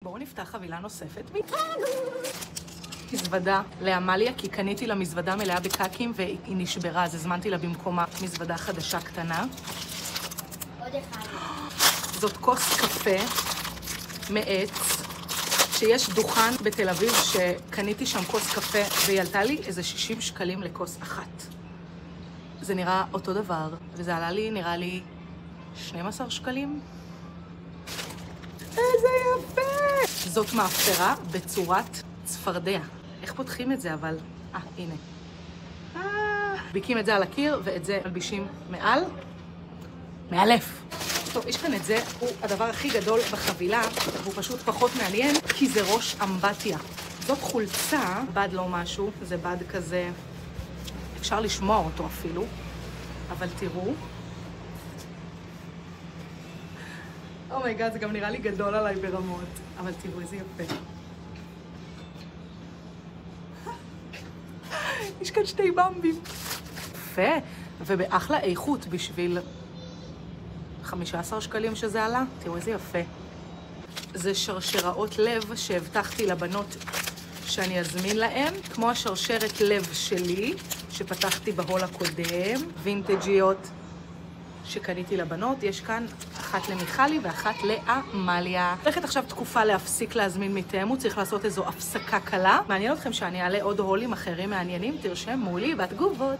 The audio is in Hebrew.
בואו נפתח חבילה נוספת. מזוודה לעמליה, כי קניתי לה מזוודה מלאה בקקים והיא נשברה, אז הזמנתי לה במקומה מזוודה חדשה קטנה. עוד אחד. זאת כוס קפה מעץ, שיש דוכן בתל אביב שקניתי שם כוס קפה והיא עלתה לי איזה 60 שקלים לכוס אחת. זה נראה אותו דבר, וזה עלה לי, נראה לי 12 שקלים. איזה יפה! זאת מאפרה בצורת צפרדע. איך פותחים את זה אבל? הנה. ביקים את זה על הקיר ואת זה מלבישים מעל. מאלף. טוב, יש כאן את זה, הוא הדבר הכי גדול בחבילה, והוא פשוט פחות מעניין, כי זה ראש אמבטיה. זאת חולצה, בד לא משהו, זה בד כזה, אפשר לשמוע אותו אפילו, אבל תראו. אומייגאד, זה גם נראה לי גדול עליי ברמות, אבל תראו איזה יפה. יש כאן שתי במבים. יפה, ובאחלה איכות בשביל 15 שקלים שזה עלה. תראו איזה יפה. זה שרשראות לב שהבטחתי לבנות שאני אזמין להם, כמו השרשרת לב שלי, שפתחתי בהול הקודם, וינטג'יות שקניתי לבנות. יש כאן אחת למיכלי ואחת לעמליה. הולכת עכשיו תקופה להפסיק להזמין מתאמו, צריך לעשות איזו הפסקה קלה. מעניין אתכם שאני אעלה עוד הולים אחרים מעניינים? תרשמו לי בתגובות.